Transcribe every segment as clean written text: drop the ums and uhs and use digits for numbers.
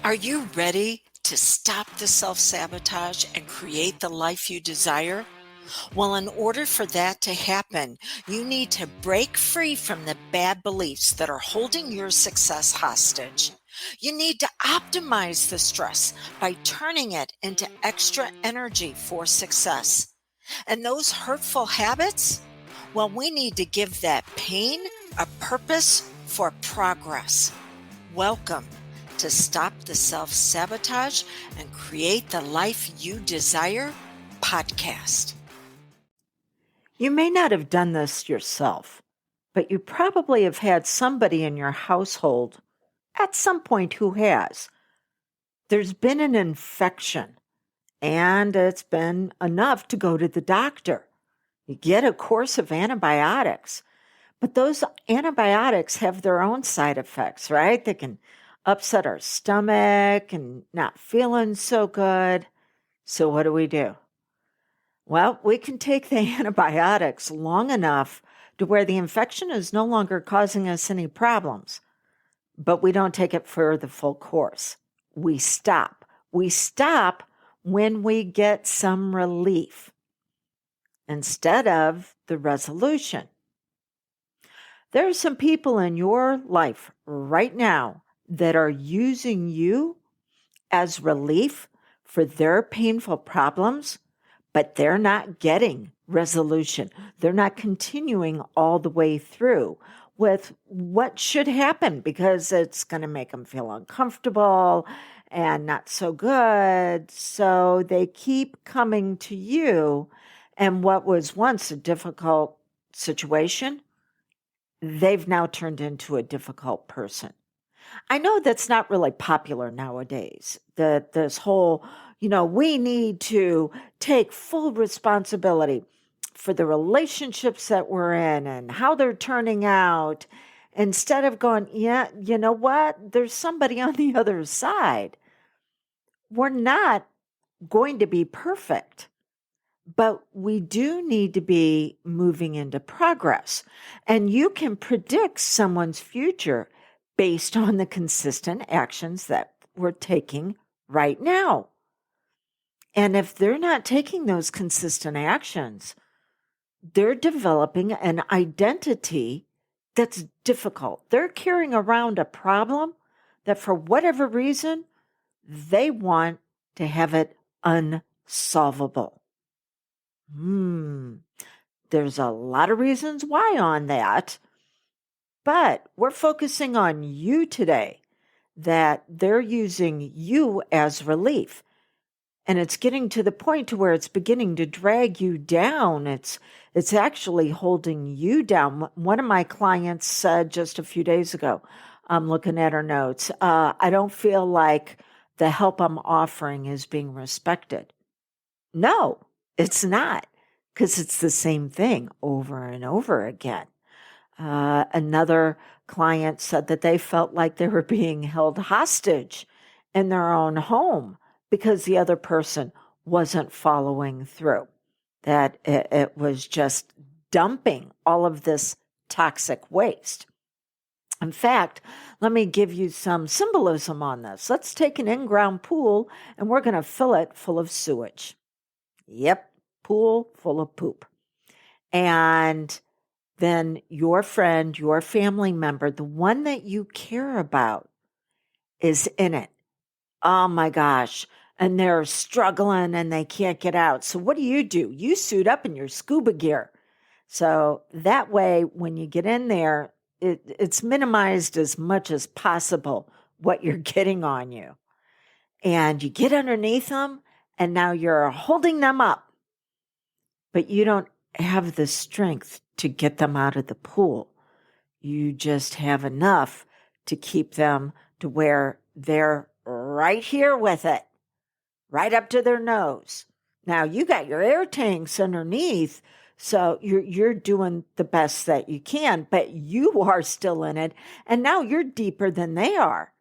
Are you ready to stop the self-sabotage and create the life you desire? Well, in order for that to happen, you need to break free from the bad beliefs that are holding your success hostage. You need to optimize the stress by turning it into extra energy for success. And those hurtful habits? Well, we need to give that pain a purpose for progress. Welcome to Stop the Self-Sabotage and Create the Life You Desire podcast. You may not have done this yourself, but you probably have had somebody in your household at some point who has. There's been an infection, and it's been enough to go to the doctor. You get a course of antibiotics, but those antibiotics have their own side effects, right? They can upset our stomach and not feeling so good. So what do? Well, we can take the antibiotics long enough to where the infection is no longer causing us any problems, but we don't take it for the full course. We stop. We stop when we get some relief instead of the resolution. There are some people in your life right now that are using you as relief for their painful problems, but they're not getting resolution. They're not continuing all the way through with what should happen because it's going to make them feel uncomfortable and not so good. So they keep coming to you, and what was once a difficult situation, they've now turned into a difficult person. I know that's not really popular nowadays, that this whole, we need to take full responsibility for the relationships that we're in and how they're turning out, instead of going, yeah, you know what? There's somebody on the other side. We're not going to be perfect, but we do need to be moving into progress. And you can predict someone's future based on the consistent actions that we're taking right now. And if they're not taking those consistent actions, they're developing an identity that's difficult. They're carrying around a problem that, for whatever reason, they want to have it unsolvable. There's a lot of reasons why on that. But we're focusing on you today, that they're using you as relief. And it's getting to the point to where it's beginning to drag you down. It's actually holding you down. One of my clients said just a few days ago, I'm looking at her notes, I don't feel like the help I'm offering is being respected. No, it's not, because it's the same thing over and over again. Another client said that they felt like they were being held hostage in their own home because the other person wasn't following through, that it was just dumping all of this toxic waste. In fact, let me give you some symbolism on this. Let's take an in-ground pool and we're going to fill it full of sewage. Yep, pool full of poop. And then your friend, your family member, the one that you care about, is in it. Oh my gosh. And they're struggling and they can't get out. So what do? You suit up in your scuba gear. So that way, when you get in there, it's minimized as much as possible what you're getting on you. And you get underneath them, and now you're holding them up. But you don't have the strength to get them out of the pool. You just have enough to keep them to where they're right here with it, right up to their nose. Now you got your air tanks underneath, so you're doing the best that you can, but you are still in it, and now you're deeper than they are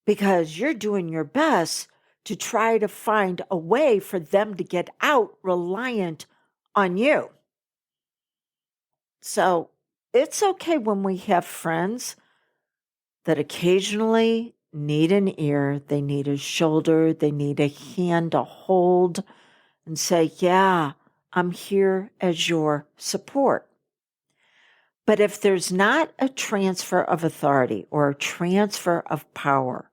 because you're doing your best to try to find a way for them to get out reliant on you. So it's okay when we have friends that occasionally need an ear, they need a shoulder, they need a hand to hold and say, yeah, I'm here as your support. But if there's not a transfer of authority or a transfer of power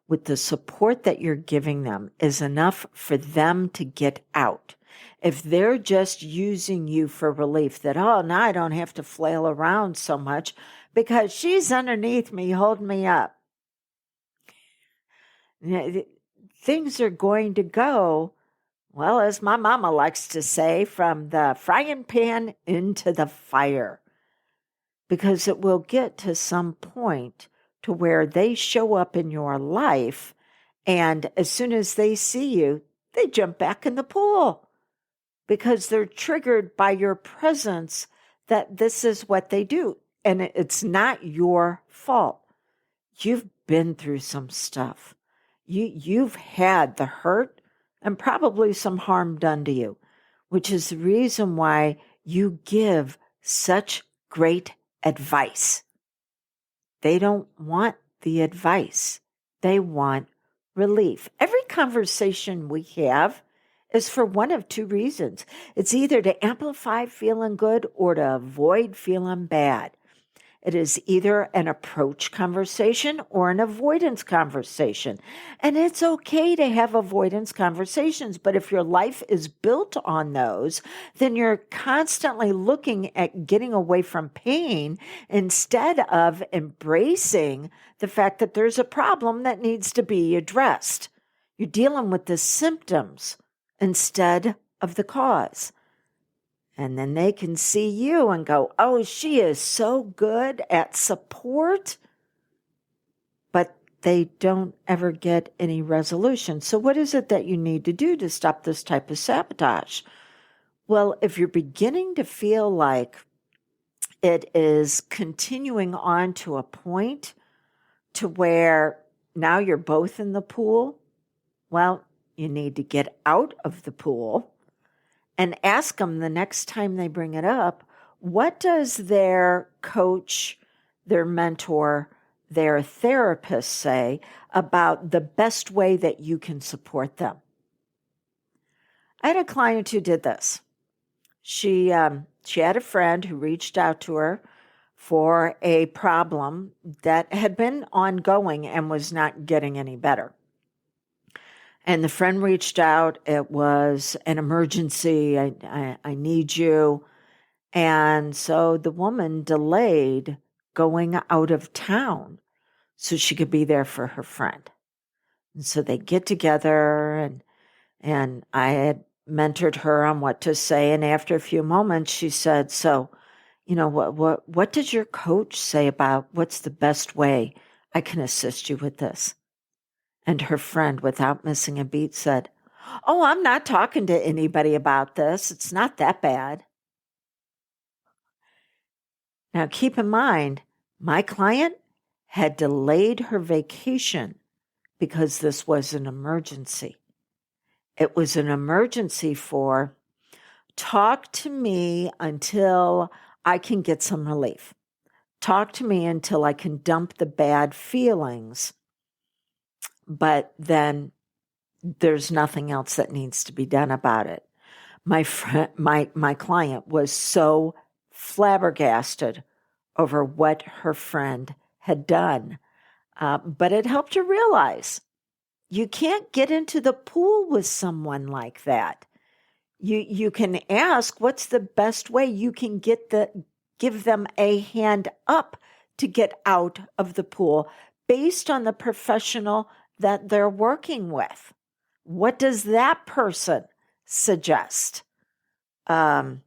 with the support that you're giving them is enough for them to get out, if they're just using you for relief that, oh, now I don't have to flail around so much because she's underneath me holding me up, things are going to go, well, as my mama likes to say, from the frying pan into the fire. Because it will get to some point to where they show up in your life, and as soon as they see you, they jump back in the pool because they're triggered by your presence that this is what they do. And it's not your fault. You've been through some stuff. You've had the hurt and probably some harm done to you, which is the reason why you give such great advice. They don't want the advice. They want relief. Every conversation we have is for one of two reasons. It's either to amplify feeling good or to avoid feeling bad. It is either an approach conversation or an avoidance conversation. And it's okay to have avoidance conversations, but if your life is built on those, then you're constantly looking at getting away from pain instead of embracing the fact that there's a problem that needs to be addressed. You're dealing with the symptoms instead of the cause. And then they can see you and go, oh, she is so good at support, but they don't ever get any resolution. So what is it that you need to do to stop this type of sabotage? Well, if you're beginning to feel like it is continuing on to a point to where now you're both in the pool, well, you need to get out of the pool and ask them the next time they bring it up, what does their coach, their mentor, their therapist say about the best way that you can support them? I had a client who did this. She had a friend who reached out to her for a problem that had been ongoing and was not getting any better. And the friend reached out. It was an emergency. I need you. And so the woman delayed going out of town so she could be there for her friend. And so they get together, and I had mentored her on what to say. And after a few moments, she said, so, what does your coach say about what's the best way I can assist you with this? And her friend, without missing a beat, said, oh, I'm not talking to anybody about this. It's not that bad. Now, keep in mind, my client had delayed her vacation because this was an emergency. It was an emergency for talk to me until I can get some relief. Talk to me until I can dump the bad feelings. But then there's nothing else that needs to be done about it. My client was so flabbergasted over what her friend had done. But it helped her realize you can't get into the pool with someone like that. You can ask what's the best way you can give them a hand up to get out of the pool based on the professional that they're working with. What does that person suggest? There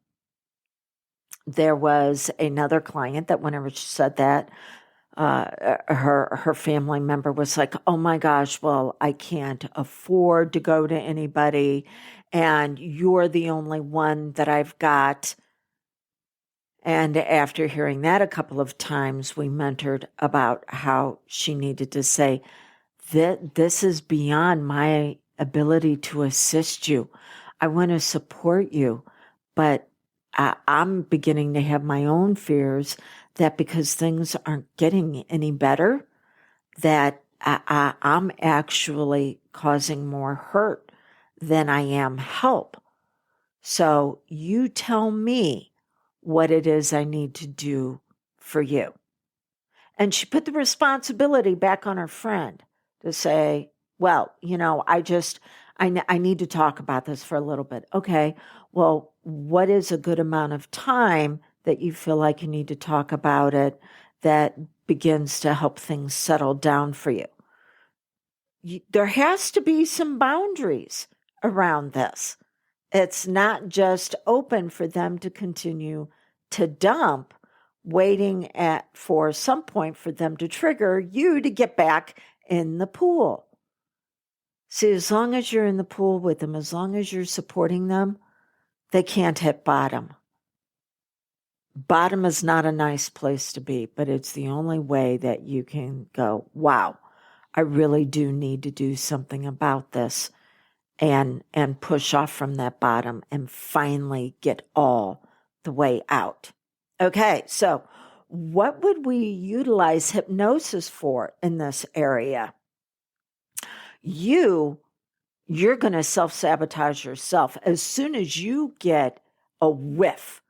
was another client that whenever she said that, her family member was like, oh my gosh, well, I can't afford to go to anybody, and you're the only one that I've got. And after hearing that a couple of times, we mentored about how she needed to say that this is beyond my ability to assist you. I want to support you, but I'm beginning to have my own fears that because things aren't getting any better, that I'm actually causing more hurt than I am help. So you tell me what it is I need to do for you. And she put the responsibility back on her friend to say, well, I need to talk about this for a little bit. Okay, well, what is a good amount of time that you feel like you need to talk about it that begins to help things settle down for you? There has to be some boundaries around this. It's not just open for them to continue to dump, waiting for some point for them to trigger you to get back in the pool. See, as long as you're in the pool with them, as long as you're supporting them, they can't hit bottom. Bottom is not a nice place to be, but it's the only way that you can go, wow, I really do need to do something about this, and push off from that bottom and finally get all the way out. Okay, so what would we utilize hypnosis for in this area? You're going to self-sabotage yourself as soon as you get a whiff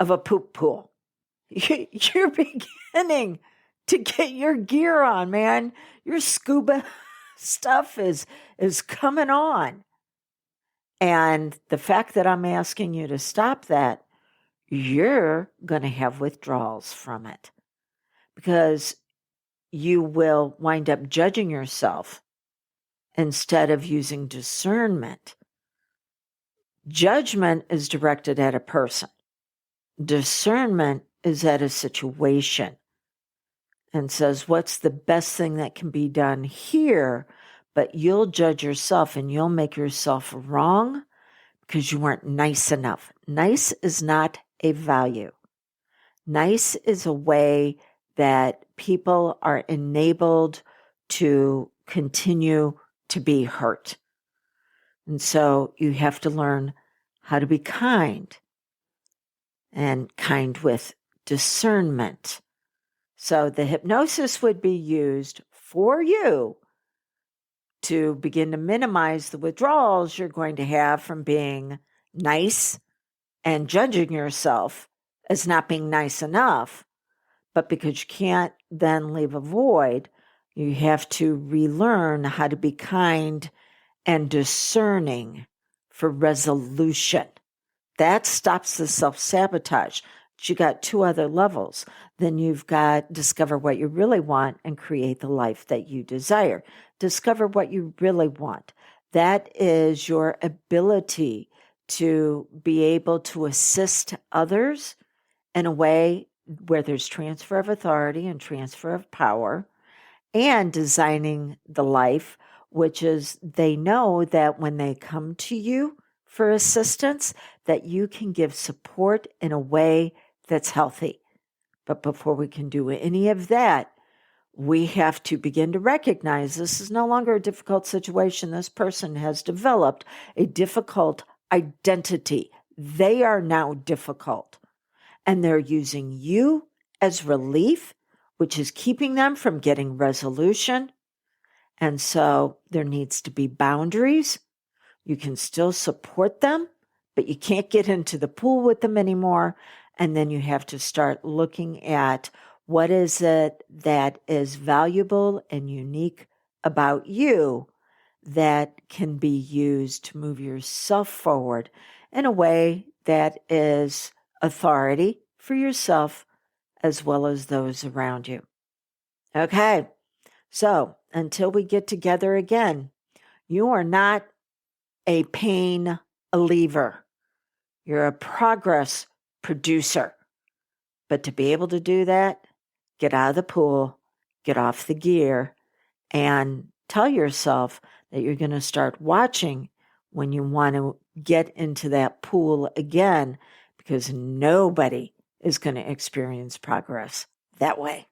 of a poop pool. You're beginning to get your gear on, man. Your scuba stuff is coming on. And the fact that I'm asking you to stop that, you're going to have withdrawals from it because you will wind up judging yourself instead of using discernment. Judgment is directed at a person. Discernment is at a situation and says, what's the best thing that can be done here? But you'll judge yourself and you'll make yourself wrong because you weren't nice enough. Nice is not a value. Nice is a way that people are enabled to continue to be hurt. And so you have to learn how to be kind, and kind with discernment. So the hypnosis would be used for you to begin to minimize the withdrawals you're going to have from being nice and judging yourself as not being nice enough. But because you can't then leave a void, you have to relearn how to be kind and discerning for resolution. That stops the self-sabotage. But you got two other levels. Then you've got discover what you really want and create the life that you desire. Discover what you really want. That is your ability to be able to assist others in a way where there's transfer of authority and transfer of power, and designing the life, which is they know that when they come to you for assistance, that you can give support in a way that's healthy. But before we can do any of that, we have to begin to recognize this is no longer a difficult situation. This person has developed a difficult identity. They are now difficult. And they're using you as relief, which is keeping them from getting resolution. And so there needs to be boundaries. You can still support them, but you can't get into the pool with them anymore. And then you have to start looking at what is it that is valuable and unique about you that can be used to move yourself forward in a way that is authority for yourself as well as those around you. Okay, so until we get together again, you are not a pain reliever. You're a progress producer. But to be able to do that, get out of the pool, get off the gear, and tell yourself that you're going to start watching when you want to get into that pool again, because nobody is going to experience progress that way.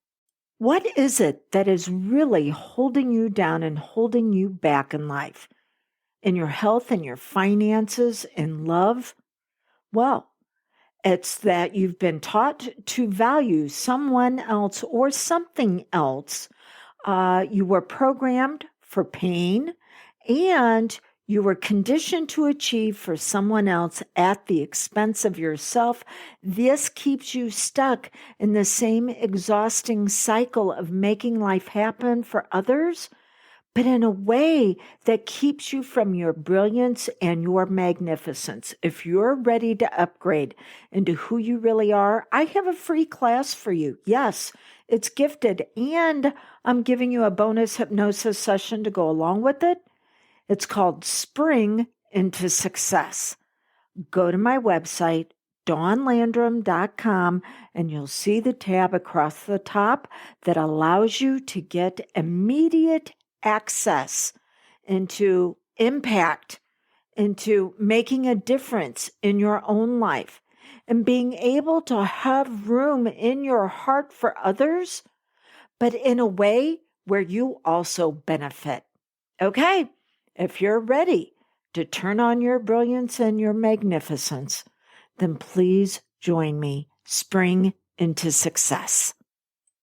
What is it that is really holding you down and holding you back in life? In your health, in your finances, in love? Well, it's that you've been taught to value someone else or something else You were programmed for pain, and you were conditioned to achieve for someone else at the expense of yourself. This keeps you stuck in the same exhausting cycle of making life happen for others, but in a way that keeps you from your brilliance and your magnificence. If you're ready to upgrade into who you really are, I have a free class for you. Yes, it's gifted, and I'm giving you a bonus hypnosis session to go along with it. It's called Spring into Success. Go to my website, dawnlandrum.com, and you'll see the tab across the top that allows you to get immediate access into impact, into making a difference in your own life, and being able to have room in your heart for others, but in a way where you also benefit. Okay, if you're ready to turn on your brilliance and your magnificence, then please join me. Spring into Success.